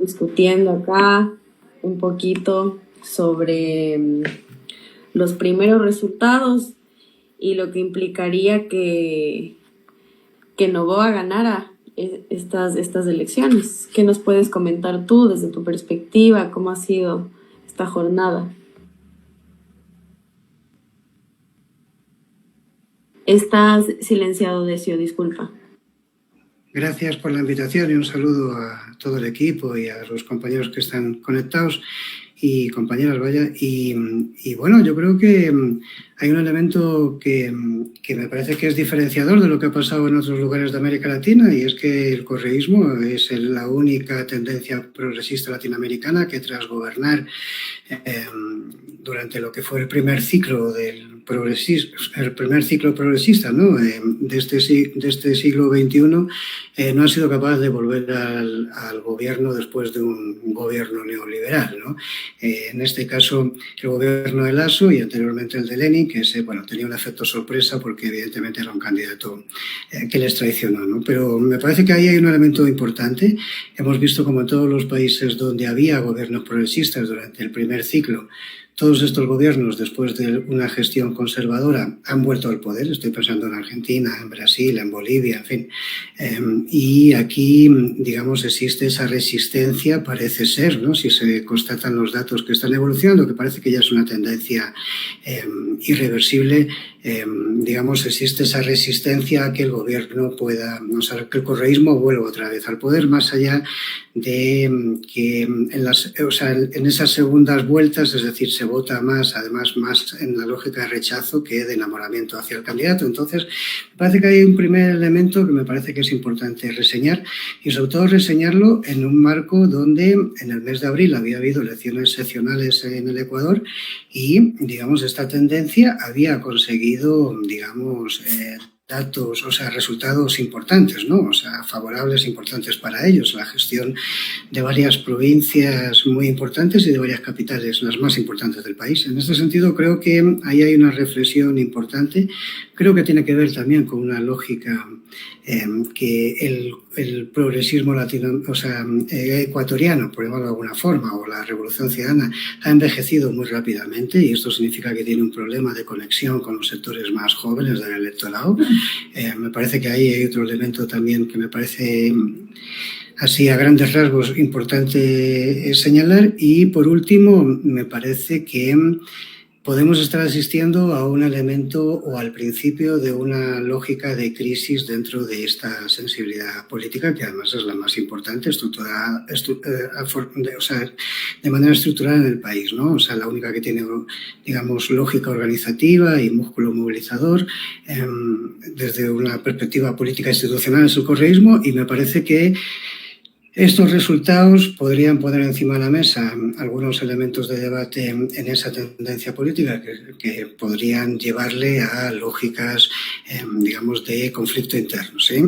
discutiendo acá un poquito sobre los primeros resultados y lo que implicaría que Noboa ganara estas elecciones. ¿Qué nos puedes comentar tú desde tu perspectiva? ¿Cómo ha sido esta jornada? Estás silenciado, Decio, disculpa. Gracias por la invitación y un saludo a todo el equipo y a los compañeros que están conectados y compañeras, vaya. Y bueno, yo creo que hay un elemento que me parece que es diferenciador de lo que ha pasado en otros lugares de América Latina, y es que el correísmo es la única tendencia progresista latinoamericana que, tras gobernar durante lo que fue el primer ciclo progresista, ¿no? de este siglo XXI, no ha sido capaz de volver al gobierno después de un gobierno neoliberal, ¿no? En este caso, el gobierno de Lasso y anteriormente el de Lenin, que tenía un efecto sorpresa porque evidentemente era un candidato que les traicionó, ¿no? Pero me parece que ahí hay un elemento importante. Hemos visto como en todos los países donde había gobiernos progresistas durante el primer ciclo, todos estos gobiernos, después de una gestión conservadora, han vuelto al poder. Estoy pensando en Argentina, en Brasil, en Bolivia, en fin. Y aquí, digamos, existe esa resistencia, parece ser, ¿no? Si se constatan los datos que están evolucionando, que parece que ya es una tendencia irreversible. Digamos, existe esa resistencia a que el gobierno pueda, o sea, que el correísmo vuelva otra vez al poder, más allá de que en esas segundas vueltas, es decir, se vota más, además más en la lógica de rechazo que de enamoramiento hacia el candidato. Entonces, me parece que hay un primer elemento que me parece que es importante reseñar, y sobre todo reseñarlo en un marco donde en el mes de abril había habido elecciones seccionales en el Ecuador y, digamos, esta tendencia había conseguido, digamos, datos, o sea, resultados importantes, ¿no? O sea, favorables, importantes para ellos. La gestión de varias provincias muy importantes y de varias capitales, las más importantes del país. En este sentido, creo que ahí hay una reflexión importante. Creo que tiene que ver también con una lógica que el progresismo ecuatoriano, por llamarlo de alguna forma, o la revolución ciudadana, ha envejecido muy rápidamente, y esto significa que tiene un problema de conexión con los sectores más jóvenes del electorado. Me parece que ahí hay otro elemento también que me parece, así a grandes rasgos, importante señalar. Y por último, me parece que podemos estar asistiendo a un elemento o al principio de una lógica de crisis dentro de esta sensibilidad política, que además es la más importante de manera estructural en el país, ¿no? O sea, la única que tiene, digamos, lógica organizativa y músculo movilizador desde una perspectiva política institucional es el correísmo, y me parece que estos resultados podrían poner encima de la mesa algunos elementos de debate en esa tendencia política que podrían llevarle a lógicas, digamos, de conflicto interno, ¿sí?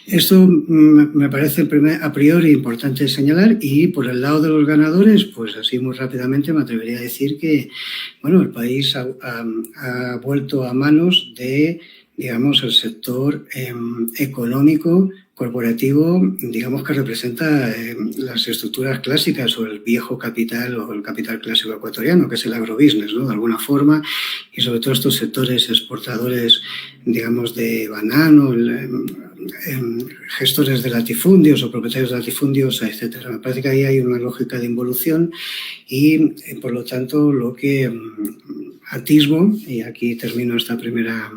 Esto me parece a priori importante señalar. Y por el lado de los ganadores, pues así muy rápidamente me atrevería a decir que, bueno, el país ha vuelto a manos de, digamos, el sector económico corporativo, digamos, que representa las estructuras clásicas o el viejo capital o el capital clásico ecuatoriano, que es el agrobusiness, ¿no? De alguna forma, y sobre todo estos sectores exportadores, digamos, de banano, gestores de latifundios o propietarios de latifundios, etcétera. Me parece que ahí hay una lógica de involución y, por lo tanto, lo que atisbo, y aquí termino esta primera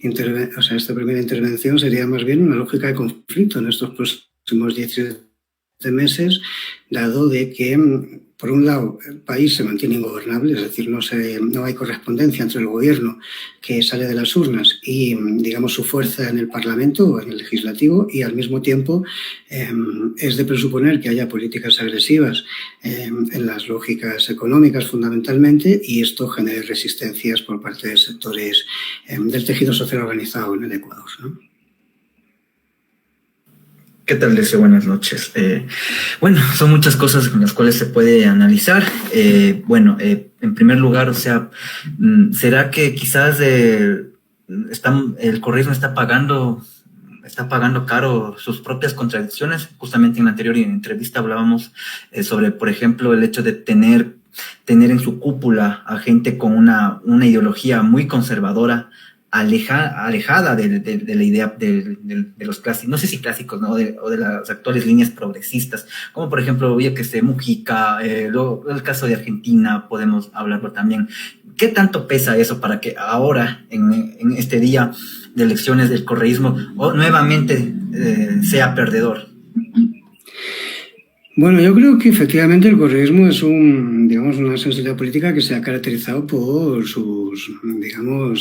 intervención, sería más bien una lógica de conflicto en estos próximos 17 meses, dado de que, por un lado, el país se mantiene ingobernable, es decir, no hay correspondencia entre el gobierno que sale de las urnas y, digamos, su fuerza en el Parlamento o en el Legislativo, y al mismo tiempo es de presuponer que haya políticas agresivas en las lógicas económicas fundamentalmente, y esto genere resistencias por parte de sectores del tejido social organizado en el Ecuador, ¿no? ¿Qué tal, Decio? Buenas noches. Bueno, son muchas cosas con las cuales se puede analizar. En primer lugar, o sea, ¿será que quizás el correísmo está pagando está pagando caro sus propias contradicciones. Justamente en la anterior entrevista hablábamos sobre, por ejemplo, el hecho de tener en su cúpula a gente con una ideología muy conservadora, alejada de la idea de los clásicos, no sé si clásicos, ¿no? o de las actuales líneas progresistas, como por ejemplo, yo que sé, Mujica, el caso de Argentina, podemos hablarlo también. ¿Qué tanto pesa eso para que ahora, en este día de elecciones, del correísmo nuevamente sea perdedor? Bueno, yo creo que efectivamente el correísmo es una sensibilidad política que se ha caracterizado por sus,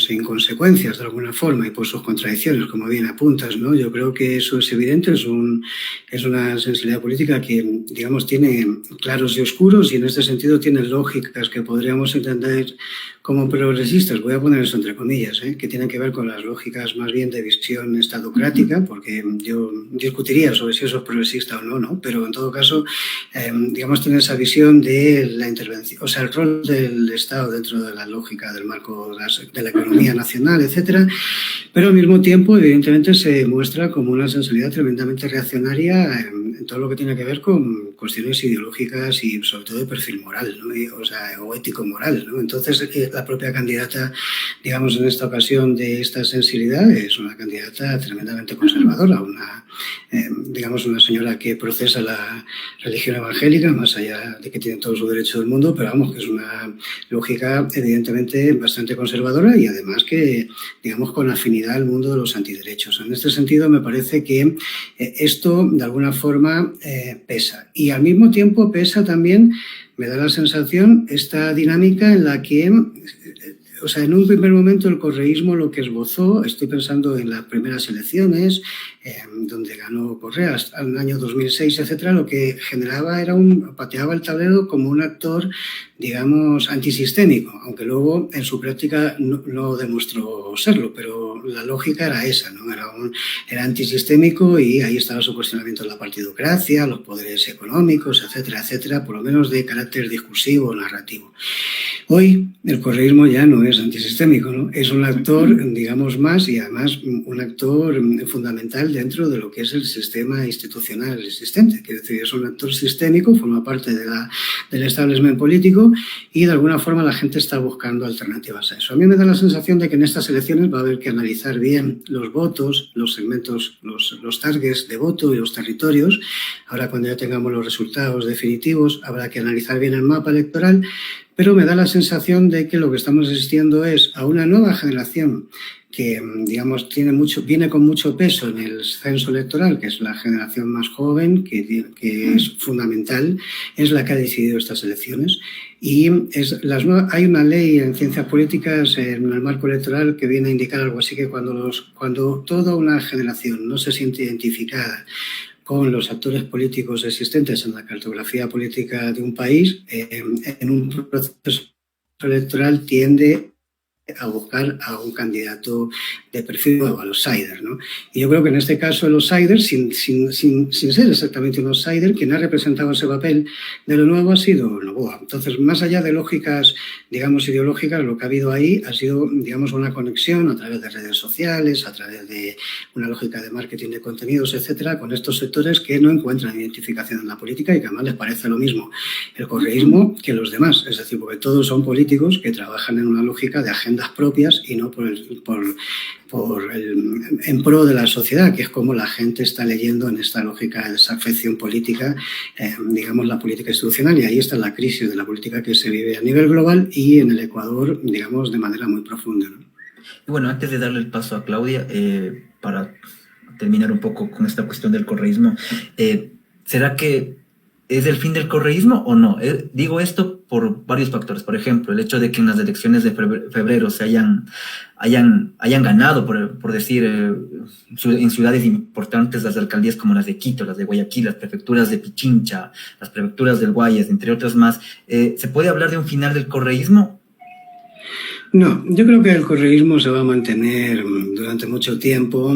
inconsecuencias de alguna forma y por sus contradicciones, como bien apuntas, ¿no? Yo creo que eso es evidente, es una sensibilidad política que, tiene claros y oscuros y en este sentido tiene lógicas que podríamos entender como progresistas, voy a poner eso entre comillas, que tienen que ver con las lógicas más bien de visión estatocrática, porque yo discutiría sobre si eso es progresista o no, ¿no? Pero en todo caso, tiene esa visión de la intervención, o sea, el rol del Estado dentro de la lógica del marco de la economía nacional, etcétera, pero al mismo tiempo, evidentemente, se muestra como una sensibilidad tremendamente reaccionaria en todo lo que tiene que ver con cuestiones ideológicas y sobre todo de perfil moral, ¿no? O ético-moral, ¿no? Entonces, la propia candidata, en esta ocasión de esta sensibilidad, es una candidata tremendamente conservadora, una señora que procesa la religión evangélica, más allá de que tiene todo su derecho del mundo, pero que es una lógica evidentemente bastante conservadora y además que, con afinidad al mundo de los antiderechos. En este sentido, me parece que esto, de alguna forma, pesa. Y al mismo tiempo pesa también, me da la sensación, esta dinámica en la que, en un primer momento el correísmo lo que esbozó, estoy pensando en las primeras elecciones, donde ganó Correa hasta el año 2006, etcétera, lo que generaba era pateaba el tablero como un actor, antisistémico, aunque luego en su práctica no demostró serlo, pero la lógica era esa, ¿no? Era antisistémico y ahí estaba su cuestionamiento de la partidocracia, los poderes económicos, etcétera, etcétera, por lo menos de carácter discursivo o narrativo. Hoy el correísmo ya no es antisistémico, ¿no? Es un actor, más, y además un actor fundamental dentro de lo que es el sistema institucional existente. Quiero decir, es un actor sistémico, forma parte del establishment político y de alguna forma la gente está buscando alternativas a eso. A mí me da la sensación de que en estas elecciones va a haber que analizar bien los votos, los segmentos, los targets de voto y los territorios. Ahora, cuando ya tengamos los resultados definitivos, habrá que analizar bien el mapa electoral, pero me da la sensación de que lo que estamos asistiendo es a una nueva generación que, viene con mucho peso en el censo electoral, que es la generación más joven, que es fundamental, es la que ha decidido estas elecciones. Y hay una ley en ciencias políticas, en el marco electoral, que viene a indicar algo así, que cuando toda una generación no se siente identificada con los actores políticos existentes en la cartografía política de un país, en un proceso electoral tiende a buscar a un candidato de perfil nuevo, al outsider, ¿no? Y yo creo que en este caso el outsider, sin ser exactamente un outsider, quien ha representado ese papel de lo nuevo ha sido Noboa. Entonces, más allá de lógicas, ideológicas, lo que ha habido ahí ha sido, una conexión a través de redes sociales, a través de una lógica de marketing de contenidos, etcétera, con estos sectores que no encuentran identificación en la política y que además les parece lo mismo el correísmo que los demás. Es decir, porque todos son políticos que trabajan en una lógica de agendas propias y no en pro de la sociedad, que es como la gente está leyendo en esta lógica de desafección política, la política institucional, y ahí está la crisis de la política que se vive a nivel global y en el Ecuador, de manera muy profunda, ¿no? Y bueno, antes de darle el paso a Claudia, para terminar un poco con esta cuestión del correísmo, ¿será que es el fin del correísmo o no? Digo esto por varios factores. Por ejemplo, el hecho de que en las elecciones de febrero se hayan ganado, por decir, en ciudades importantes, las alcaldías como las de Quito, las de Guayaquil, las prefecturas de Pichincha, las prefecturas del Guayas, entre otras más. ¿Se puede hablar de un final del correísmo? No, yo creo que el correísmo se va a mantener durante mucho tiempo,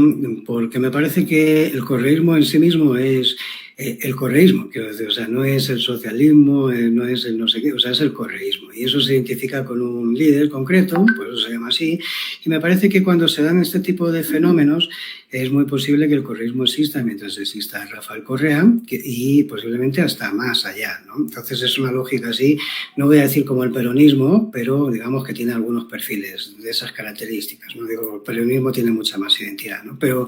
porque me parece que el correísmo en sí mismo es el correísmo, quiero decir, no es el socialismo, no es el no sé qué, es el correísmo. Y eso se identifica con un líder concreto, pues eso se llama así, y me parece que cuando se dan este tipo de fenómenos, es muy posible que el correísmo exista mientras exista Rafael Correa y posiblemente hasta más allá, ¿no? Entonces es una lógica así, no voy a decir como el peronismo, pero digamos que tiene algunos perfiles de esas características, ¿no? Digo, el peronismo tiene mucha más identidad, ¿no? Pero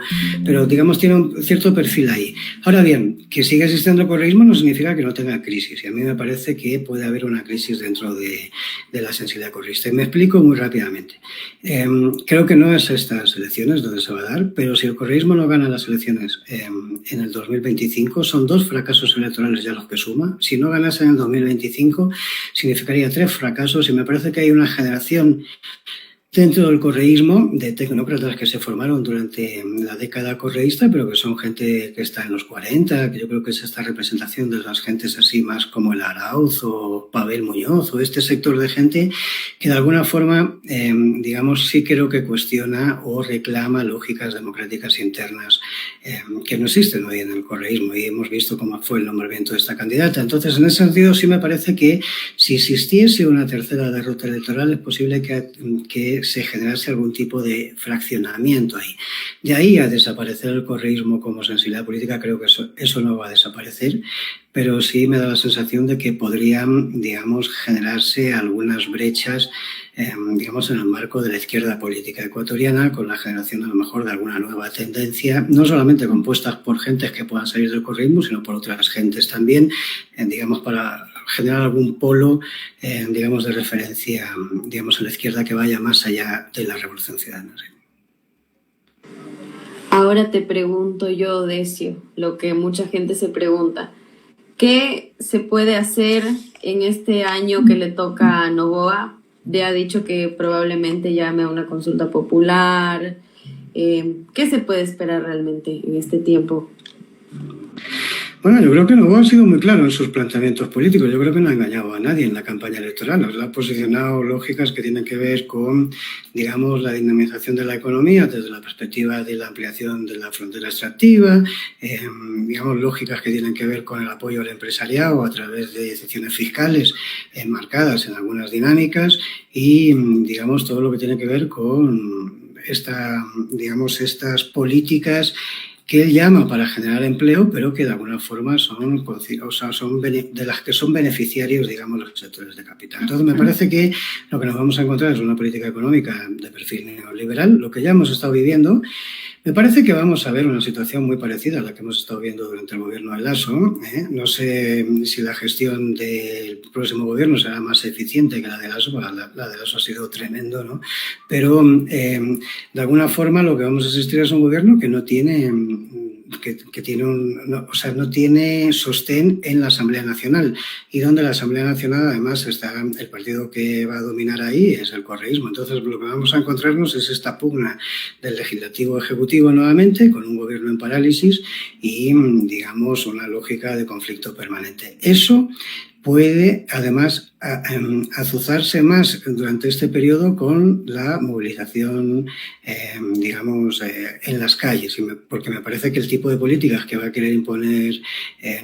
digamos tiene un cierto perfil ahí. Ahora bien, que siga existiendo el correísmo no significa que no tenga crisis, y a mí me parece que puede haber una crisis dentro de la sensibilidad correísta. Y me explico muy rápidamente. Creo que no es estas elecciones donde se va a dar, pero si el correísmo no gana las elecciones en el 2025, son 2 fracasos electorales ya los que suma. Si no ganase en el 2025, significaría 3 fracasos, y me parece que hay una generación dentro del correísmo de tecnócratas que se formaron durante la década correísta, pero que son gente que está en los 40, que yo creo que es esta representación de las gentes así más como el Arauz o Pavel Muñoz o este sector de gente que de alguna forma, digamos, sí creo que cuestiona o reclama lógicas democráticas internas que no existen hoy en el correísmo, y hemos visto cómo fue el nombramiento de esta candidata. Entonces, en ese sentido, sí me parece que si existiese una tercera derrota electoral es posible que se generase algún tipo de fraccionamiento ahí. De ahí a desaparecer el correísmo como sensibilidad política, creo que eso no va a desaparecer, pero sí me da la sensación de que podrían, digamos, generarse algunas brechas, digamos, en el marco de la izquierda política ecuatoriana, con la generación a lo mejor de alguna nueva tendencia, no solamente compuestas por gentes que puedan salir del correísmo, sino por otras gentes también, digamos, para generar algún polo, digamos, de referencia, digamos, en la izquierda que vaya más allá de la revolución ciudadana. ¿Sí? Ahora te pregunto yo, Decio, lo que mucha gente se pregunta. ¿Qué se puede hacer en este año que le toca a Noboa? Ya ha dicho que probablemente llame a una consulta popular. ¿Qué se puede esperar realmente en este tiempo? Bueno, yo creo que Noboa ha sido muy claro en sus planteamientos políticos. Yo creo que no ha engañado a nadie en la campaña electoral. Nos ha posicionado lógicas que tienen que ver con, digamos, la dinamización de la economía desde la perspectiva de la ampliación de la frontera extractiva, digamos, lógicas que tienen que ver con el apoyo al empresariado a través de excepciones fiscales enmarcadas en algunas dinámicas y, digamos, todo lo que tiene que ver con estas políticas que él llama para generar empleo, pero que de alguna forma son de las que son beneficiarios, digamos, los sectores de capital. Entonces, me parece que lo que nos vamos a encontrar es una política económica de perfil neoliberal, lo que ya hemos estado viviendo. Me parece que vamos a ver una situación muy parecida a la que hemos estado viendo durante el gobierno de Lasso. No sé si la gestión del próximo gobierno será más eficiente que la de Lasso, porque la de Lasso ha sido tremendo, ¿no? Pero de alguna forma lo que vamos a asistir es un gobierno que no tiene no tiene sostén en la Asamblea Nacional, y donde la Asamblea Nacional además está el partido que va a dominar ahí es el correísmo. Entonces lo que vamos a encontrarnos es esta pugna del legislativo ejecutivo nuevamente, con un gobierno en parálisis y, digamos, una lógica de conflicto permanente. Eso puede, además, azuzarse más durante este periodo con la movilización, en las calles, porque me parece que el tipo de políticas que va a querer imponer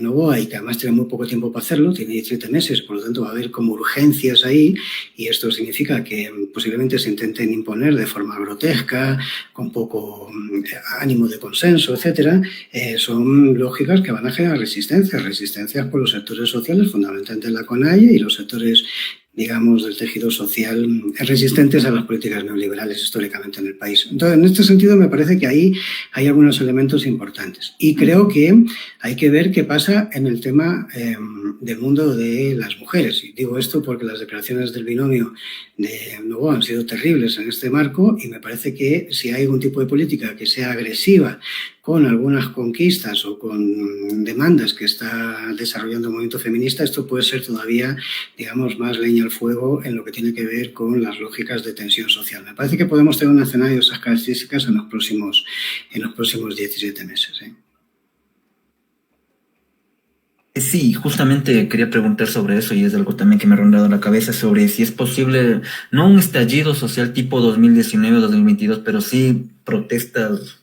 Noboa, y que además tiene muy poco tiempo para hacerlo, tiene 17 meses, por lo tanto va a haber como urgencias ahí, y esto significa que posiblemente se intenten imponer de forma grotesca, con poco ánimo de consenso, etcétera. Son lógicas que van a generar resistencias por los sectores sociales, fundamentalmente la CONAIE, y los sectores, digamos, del tejido social resistentes a las políticas neoliberales históricamente en el país. Entonces, en este sentido, me parece que ahí hay algunos elementos importantes. Y creo que hay que ver qué pasa en el tema del mundo de las mujeres. Y digo esto porque las declaraciones del binomio de Noboa han sido terribles en este marco, y me parece que si hay algún tipo de política que sea agresiva con algunas conquistas o con demandas que está desarrollando el movimiento feminista, esto puede ser todavía, digamos, más leña al fuego en lo que tiene que ver con las lógicas de tensión social. Me parece que podemos tener un escenario de esas características en los próximos 17 meses. Sí, justamente quería preguntar sobre eso, y es algo también que me ha rondado la cabeza, sobre si es posible, no un estallido social tipo 2019 o 2022, pero sí protestas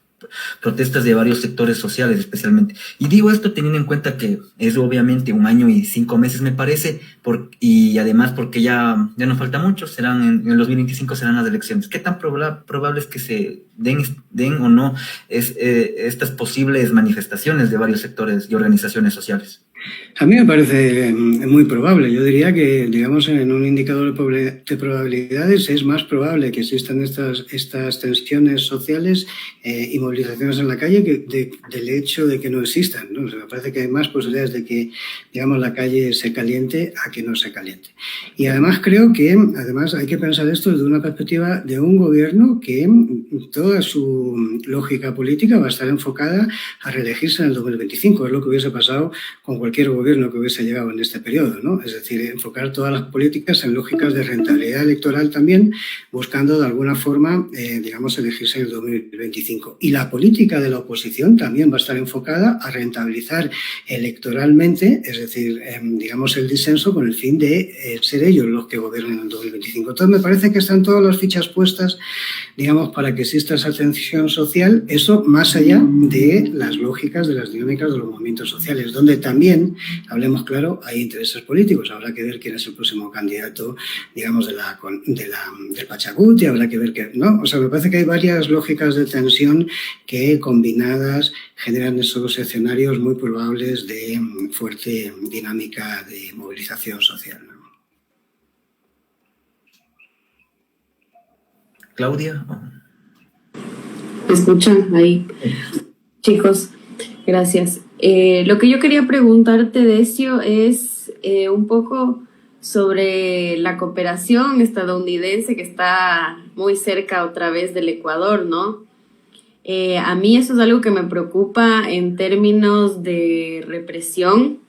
protestas de varios sectores sociales especialmente. Y digo esto teniendo en cuenta que es obviamente 1 año y 5 meses me parece, y además porque ya no falta mucho, en el 2025 serán las elecciones. ¿Qué tan probable es que se den o no estas posibles manifestaciones de varios sectores y organizaciones sociales? A mí me parece muy probable. Yo diría que, digamos, en un indicador de probabilidades es más probable que existan estas tensiones sociales y movilizaciones en la calle que del hecho de que no existan, ¿no? O sea, me parece que hay más posibilidades de que, digamos, la calle se caliente a que no se caliente. Y además creo que, hay que pensar esto desde una perspectiva de un gobierno que toda su lógica política va a estar enfocada a reelegirse en el 2025. Es lo que hubiese pasado con cualquier gobierno que hubiese llegado en este periodo, ¿no? Es decir, enfocar todas las políticas en lógicas de rentabilidad electoral también, buscando de alguna forma, digamos, elegirse en el 2025. Y la política de la oposición también va a estar enfocada a rentabilizar electoralmente, es decir, digamos, el disenso con el fin de ser ellos los que gobiernen en el 2025. Entonces, me parece que están todas las fichas puestas, digamos, para que exista esa tensión social, eso más allá de las lógicas, de las dinámicas de los movimientos sociales, donde también, hablemos claro, hay intereses políticos. Habrá que ver quién es el próximo candidato, digamos, del Pachacuti, habrá que ver ¿no? O sea, me parece que hay varias lógicas de tensión que combinadas generan esos escenarios muy probables de fuerte dinámica de movilización social, ¿no? Claudia. ¿Me escuchan ahí? Chicos, gracias. Lo que yo quería preguntarte, Decio, es un poco sobre la cooperación estadounidense que está muy cerca otra vez del Ecuador, ¿no? A mí eso es algo que me preocupa en términos de represión,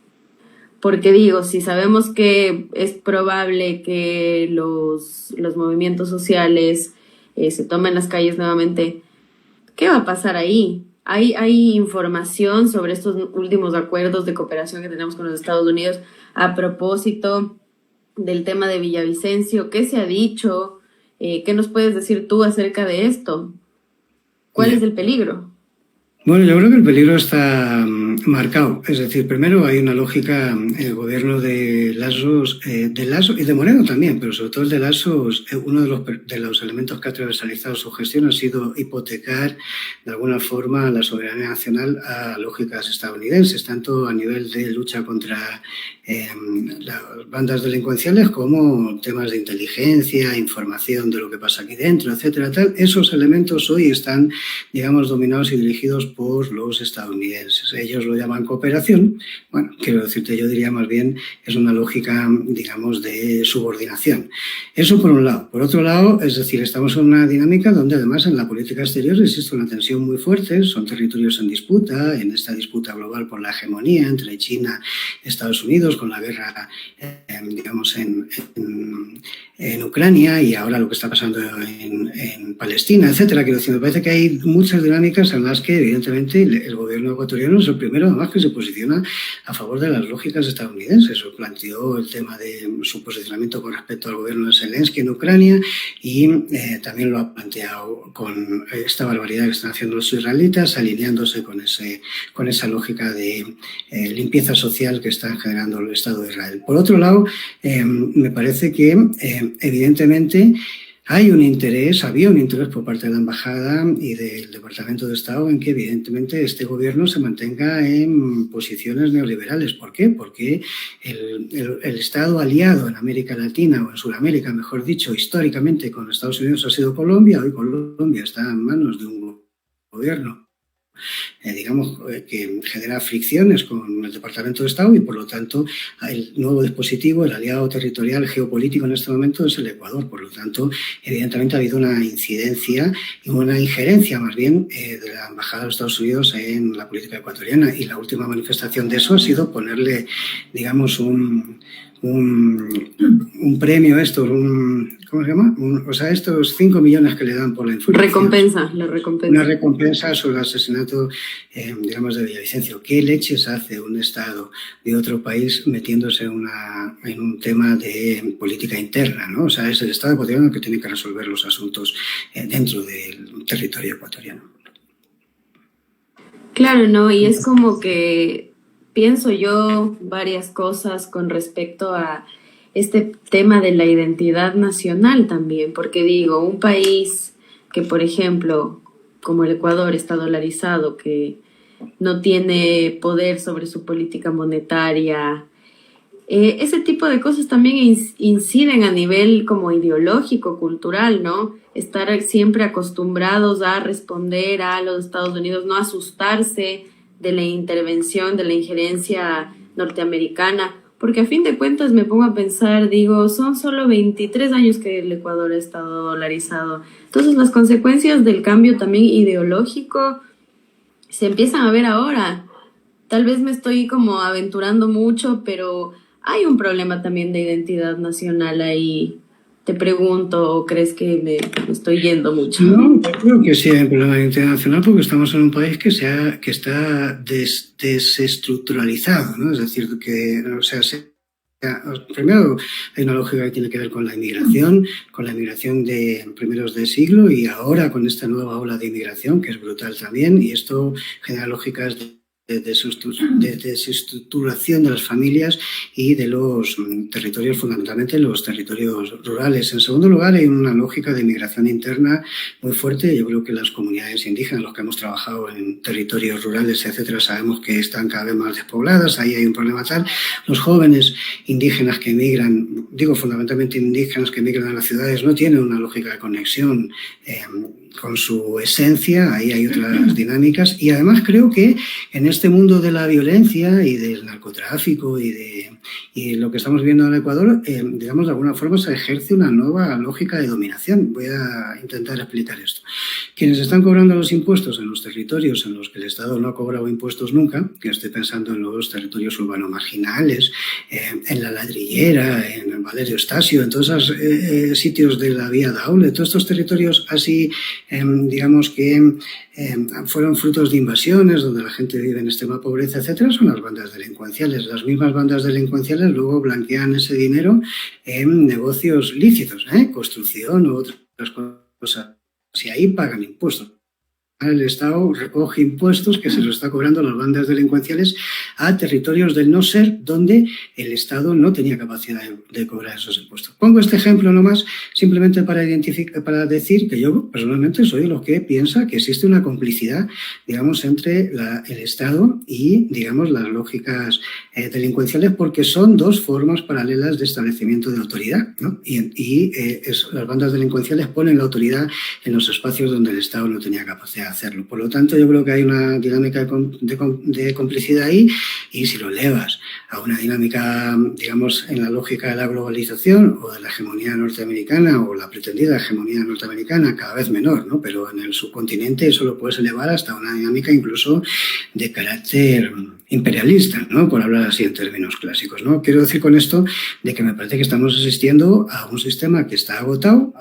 porque digo, si sabemos que es probable que los movimientos sociales se tomen las calles nuevamente, ¿qué va a pasar ahí? ¿Hay información sobre estos últimos acuerdos de cooperación que tenemos con los Estados Unidos a propósito del tema de Villavicencio? ¿Qué se ha dicho? ¿Qué nos puedes decir tú acerca de esto? ¿Cuál es el peligro? Bueno, yo creo que el peligro está marcado. Es decir, primero hay una lógica en el gobierno de Lasso y de Moreno también, pero sobre todo el de Lasso, uno de los elementos que ha transversalizado su gestión ha sido hipotecar de alguna forma la soberanía nacional a lógicas estadounidenses, tanto a nivel de lucha contra las bandas delincuenciales como temas de inteligencia, información de lo que pasa aquí dentro, etcétera, tal. Esos elementos hoy están, digamos, dominados y dirigidos por los estadounidenses. Ellos lo llaman cooperación. Bueno, quiero decirte, yo diría más bien es una lógica, digamos, de subordinación. Eso por un lado. Por otro lado, es decir, estamos en una dinámica donde además en la política exterior existe una tensión muy fuerte, son territorios en disputa, en esta disputa global por la hegemonía entre China y Estados Unidos, con la guerra, digamos, en Ucrania y ahora lo que está pasando en Palestina, etcétera. Quiero decir, me parece que hay muchas dinámicas en las que, evidentemente, el gobierno ecuatoriano es el primero, además, que se posiciona a favor de las lógicas estadounidenses. O planteó el tema de su posicionamiento con respecto al gobierno de Zelensky en Ucrania y también lo ha planteado con esta barbaridad que están haciendo los israelitas, alineándose con esa lógica de limpieza social que está generando el Estado de Israel. Por otro lado, me parece que evidentemente había un interés por parte de la Embajada y del Departamento de Estado en que evidentemente este gobierno se mantenga en posiciones neoliberales. ¿Por qué? Porque el Estado aliado en América Latina o en Sudamérica, mejor dicho, históricamente con Estados Unidos ha sido Colombia. Hoy Colombia está en manos de un gobierno digamos, que genera fricciones con el Departamento de Estado y, por lo tanto, el nuevo dispositivo, el aliado territorial geopolítico en este momento es el Ecuador. Por lo tanto, evidentemente ha habido una incidencia y una injerencia, más bien, de la Embajada de Estados Unidos en la política ecuatoriana. Y la última manifestación de eso ha sido ponerle, digamos, un premio a estos, ¿cómo se llama? Estos 5 millones que le dan por la información. La recompensa. Una recompensa sobre el asesinato, digamos, de Villavicencio. ¿Qué leches hace un Estado de otro país metiéndose en un tema de política interna, ¿no? O sea, es el Estado ecuatoriano el que tiene que resolver los asuntos dentro del territorio ecuatoriano. Claro, ¿no? Y es como que pienso yo varias cosas con respecto a este tema de la identidad nacional también, porque digo, un país que, por ejemplo, como el Ecuador está dolarizado, que no tiene poder sobre su política monetaria, ese tipo de cosas también inciden a nivel como ideológico, cultural, ¿no? Estar siempre acostumbrados a responder a los Estados Unidos, no asustarse de la intervención, de la injerencia norteamericana, porque a fin de cuentas me pongo a pensar, digo, son solo 23 años que el Ecuador ha estado dolarizado. Entonces las consecuencias del cambio también ideológico se empiezan a ver ahora. Tal vez me estoy como aventurando mucho, pero hay un problema también de identidad nacional ahí. Te pregunto, ¿o crees que me estoy yendo mucho? No, yo creo que sí hay un problema internacional porque estamos en un país que está desestructuralizado, ¿no? Es decir, que, o sea, primero hay una lógica que tiene que ver con la inmigración de primeros de siglo y ahora con esta nueva ola de inmigración que es brutal también y esto genera lógicas de desestructuración de las familias y de los territorios, fundamentalmente los territorios rurales. En segundo lugar, hay una lógica de migración interna muy fuerte. Yo creo que las comunidades indígenas, los que hemos trabajado en territorios rurales, etcétera, sabemos que están cada vez más despobladas. Ahí hay un problema tal. Los jóvenes indígenas que emigran, digo fundamentalmente indígenas que emigran a las ciudades, no tienen una lógica de conexión con su esencia, ahí hay otras dinámicas y además creo que en este mundo de la violencia y del narcotráfico y lo que estamos viendo en Ecuador, digamos de alguna forma se ejerce una nueva lógica de dominación. Voy a intentar explicar esto. Quienes están cobrando los impuestos en los territorios en los que el Estado no ha cobrado impuestos nunca, que estoy pensando en los territorios urbanos marginales, en La Ladrillera, en el Valerio Estasio, en todos esos sitios de la Vía Daule, todos estos territorios así digamos que fueron frutos de invasiones donde la gente vive en extrema pobreza, etcétera, son las bandas delincuenciales. Las mismas bandas delincuenciales luego blanquean ese dinero en negocios lícitos, construcción u otras cosas. Si ahí pagan impuestos. El Estado recoge impuestos que se los está cobrando las bandas delincuenciales a territorios del no ser donde el Estado no tenía capacidad de cobrar esos impuestos. Pongo este ejemplo nomás simplemente para decir que yo personalmente soy de los que piensa que existe una complicidad, digamos, entre el Estado y, digamos, las lógicas delincuenciales porque son dos formas paralelas de establecimiento de autoridad, ¿no? Las bandas delincuenciales ponen la autoridad en los espacios donde el Estado no tenía capacidad hacerlo. Por lo tanto, yo creo que hay una dinámica de complicidad ahí y si lo elevas a una dinámica, digamos, en la lógica de la globalización o de la hegemonía norteamericana o la pretendida hegemonía norteamericana, cada vez menor, ¿no? Pero en el subcontinente eso lo puedes elevar hasta una dinámica incluso de carácter imperialista, ¿no? Por hablar así en términos clásicos, ¿no? Quiero decir con esto de que me parece que estamos asistiendo a un sistema que está agotado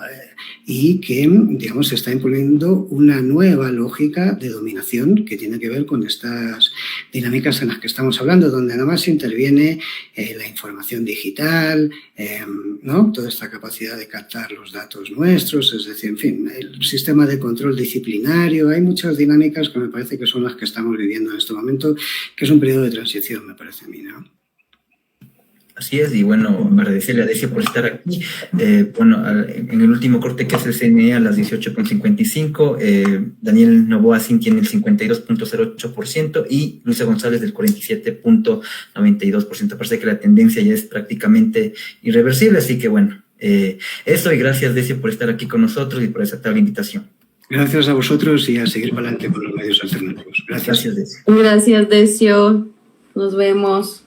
y que, digamos, se está imponiendo una nueva lógica de dominación que tiene que ver con estas dinámicas en las que estamos hablando, donde además interviene la información digital, ¿no? Toda esta capacidad de captar los datos nuestros, es decir, en fin, el sistema de control disciplinario, hay muchas dinámicas que me parece que son las que estamos viviendo en este momento, que es un periodo de transición, me parece a mí, ¿no? Así es, y bueno, agradecerle a Decio por estar aquí. En el último corte que hace el CNE a las 18:55, Daniel Noboa Sin tiene el 52.08% y Luisa González del 47.92%. Parece que la tendencia ya es prácticamente irreversible, así que bueno, eso y gracias Decio por estar aquí con nosotros y por aceptar la invitación. Gracias a vosotros y a seguir para adelante con los medios alternativos. Gracias Decio. Gracias, Decio. Nos vemos.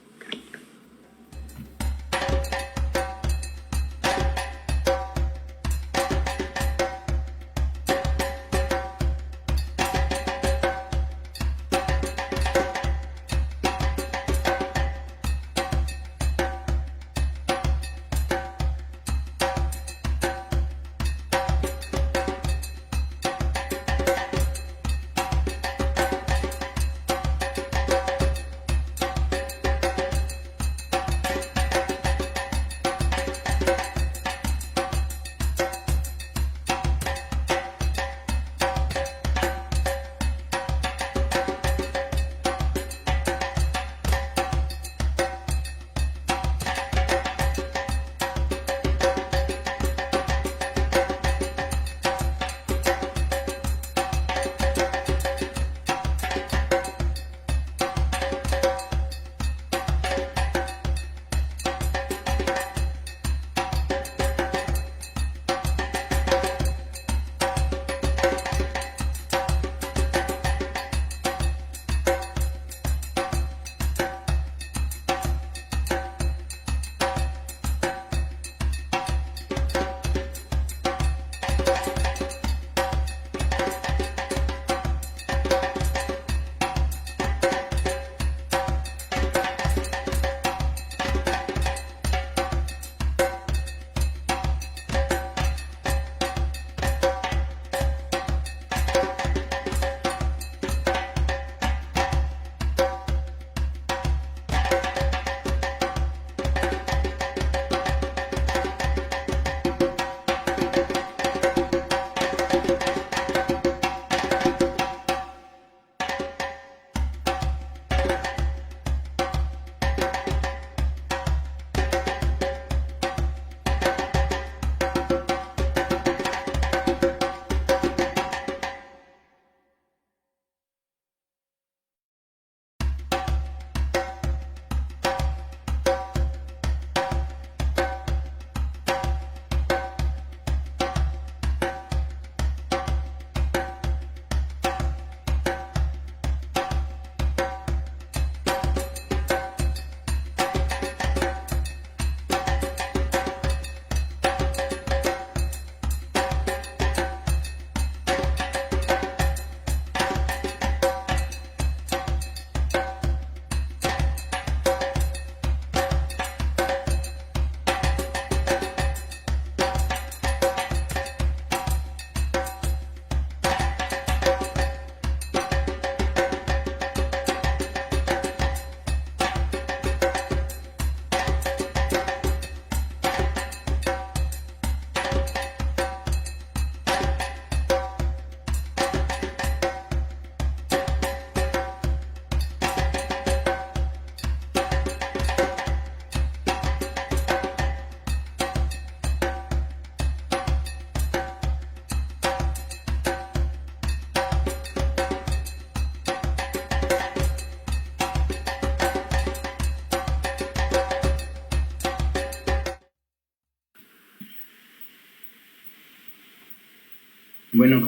Bueno,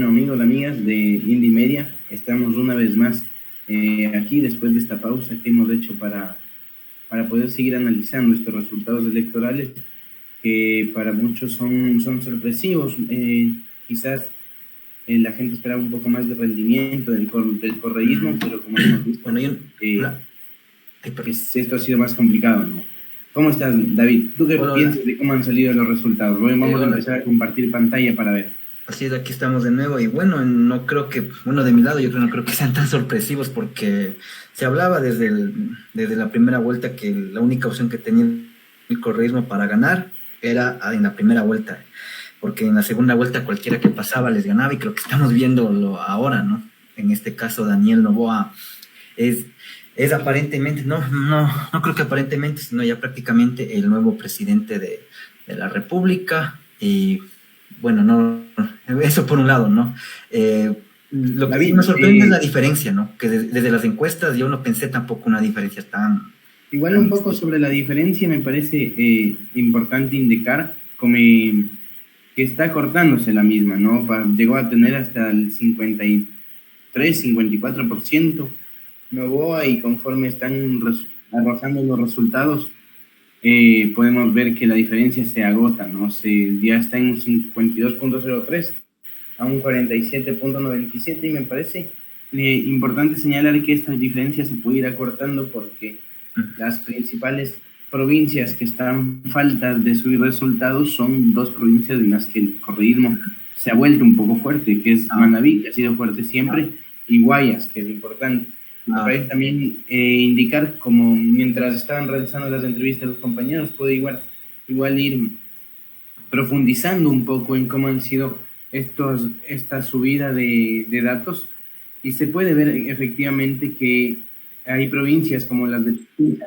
amigos, amigas de Indie Media, estamos una vez más aquí después de esta pausa que hemos hecho para poder seguir analizando estos resultados electorales que para muchos son sorpresivos. Quizás la gente esperaba un poco más de rendimiento del correísmo, pero como hemos visto, esto ha sido más complicado, ¿no? ¿Cómo estás, David? ¿Tú qué piensas de cómo han salido los resultados? Vamos a empezar a compartir pantalla para ver. Así es, aquí estamos de nuevo y bueno, no creo que, de mi lado yo no creo que sean tan sorpresivos porque se hablaba desde la primera vuelta que la única opción que tenía el correísmo para ganar era en la primera vuelta, porque en la segunda vuelta cualquiera que pasaba les ganaba y creo que estamos viéndolo ahora, ¿no? En este caso Daniel Noboa es aparentemente, no creo que aparentemente, sino ya prácticamente el nuevo presidente de la República y bueno, no, eso por un lado, ¿no? Lo que me sorprende es la diferencia, ¿no? Que desde las encuestas yo no pensé tampoco una diferencia tan... Igual un poco sobre la diferencia me parece importante indicar como que está cortándose la misma, ¿no? Llegó a tener hasta el 53-54% Noboa y conforme están arrojando los resultados, podemos ver que la diferencia se agota, ¿no? Ya está en un 52.03 a un 47.97 y me parece importante señalar que esta diferencia se puede ir acortando porque las principales provincias que están faltas de subir resultados son dos provincias en las que el correísmo se ha vuelto un poco fuerte, que es Manabí, que ha sido fuerte siempre, y Guayas, que es importante. Me parece también indicar, como mientras estaban realizando las entrevistas los compañeros, puede igual ir profundizando un poco en cómo han sido esta subida de datos, y se puede ver efectivamente que hay provincias como las de Pichincha,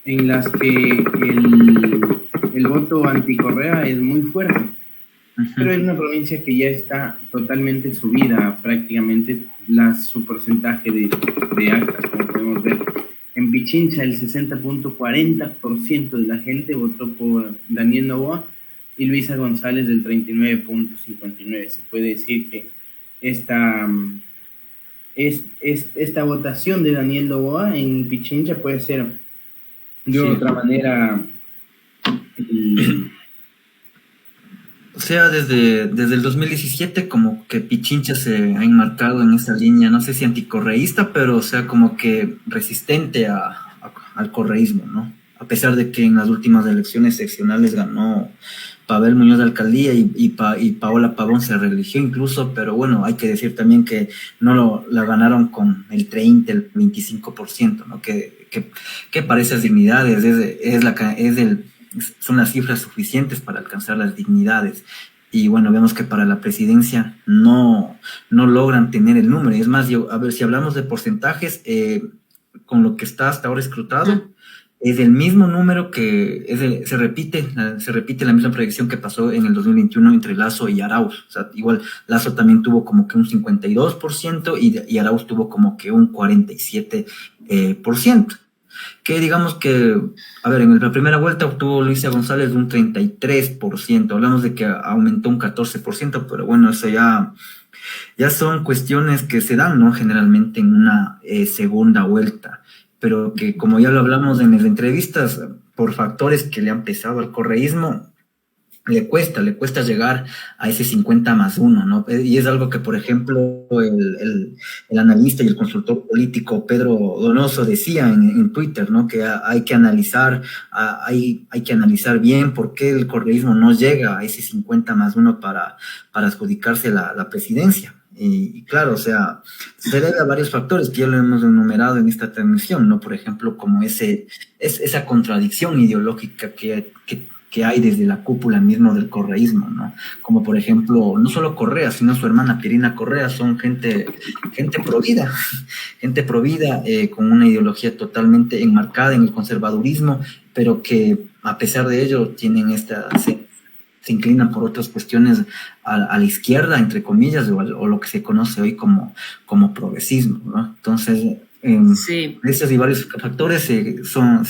en las que el voto anticorrea es muy fuerte, pero es una provincia que ya está totalmente subida prácticamente su porcentaje de actas, como podemos ver. En Pichincha el 60.40% de la gente votó por Daniel Noboa y Luisa González del 39.59%. Se puede decir que esta votación de Daniel Noboa en Pichincha puede ser de otra manera. O sea, desde el 2017 como que Pichincha se ha enmarcado en esa línea, no sé si anticorreísta, pero o sea, como que resistente al correísmo, ¿no? A pesar de que en las últimas elecciones seccionales ganó Pavel Muñoz de Alcaldía y Paola Pavón se reeligió incluso, pero bueno, hay que decir también que la ganaron con el 30, el 25%, ¿no? Que para esas dignidades son las cifras suficientes para alcanzar las dignidades. Y bueno, vemos que para la presidencia no logran tener el número. Y es más, a ver, si hablamos de porcentajes, con lo que está hasta ahora escrutado, es el mismo número que se repite la misma proyección que pasó en el 2021 entre Lasso y Arauz. O sea, igual Lasso también tuvo como que un 52% y Arauz tuvo como que un 47%. Que digamos que, a ver, en la primera vuelta obtuvo Luisa González un 33%, hablamos de que aumentó un 14%, pero bueno, eso ya son cuestiones que se dan, ¿no? Generalmente en una segunda vuelta, pero que como ya lo hablamos en las entrevistas, por factores que le han pesado al correísmo, le cuesta llegar a ese 50+1, ¿no? Y es algo que, por ejemplo, el analista y el consultor político Pedro Donoso decía en Twitter, ¿no? Que hay que analizar bien por qué el correísmo no llega a ese 50+1 para adjudicarse la presidencia. Y claro, o sea, se debe a varios factores que ya lo hemos enumerado en esta transmisión, ¿no? Por ejemplo, como esa contradicción ideológica que hay desde la cúpula mismo del correísmo, ¿no? Como por ejemplo, no solo Correa, sino su hermana Pirina Correa, son gente provida, con una ideología totalmente enmarcada en el conservadurismo, pero que a pesar de ello tienen se inclinan por otras cuestiones a la izquierda, entre comillas, o lo que se conoce hoy como progresismo, ¿no? Entonces, estos y varios factores se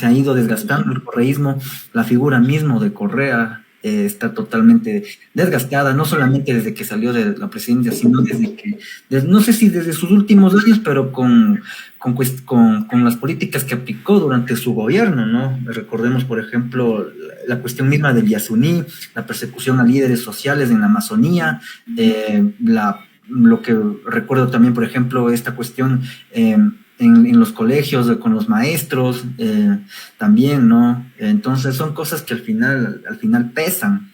han ido desgastando el correísmo, la figura mismo de Correa está totalmente desgastada, no solamente desde que salió de la presidencia, sino no sé si desde sus últimos años, pero con las políticas que aplicó durante su gobierno, ¿no? Recordemos, por ejemplo, la cuestión misma del Yasuní, la persecución a líderes sociales en la Amazonía, lo que recuerdo también, por ejemplo, esta cuestión en los colegios con los maestros también, ¿no? Entonces son cosas que al final pesan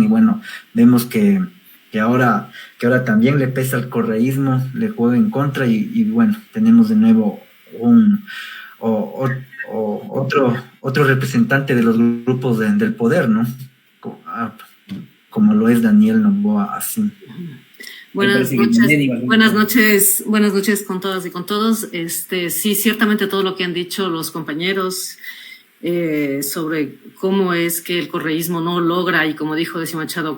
y bueno, vemos que ahora también le pesa al correísmo, le juega en contra y bueno, tenemos de nuevo otro representante de los grupos del poder, ¿no? Como lo es Daniel Noboa, así. Buenas noches con todas y con todos. Sí, ciertamente todo lo que han dicho los compañeros sobre cómo es que el correísmo no logra, y como dijo Décio Machado,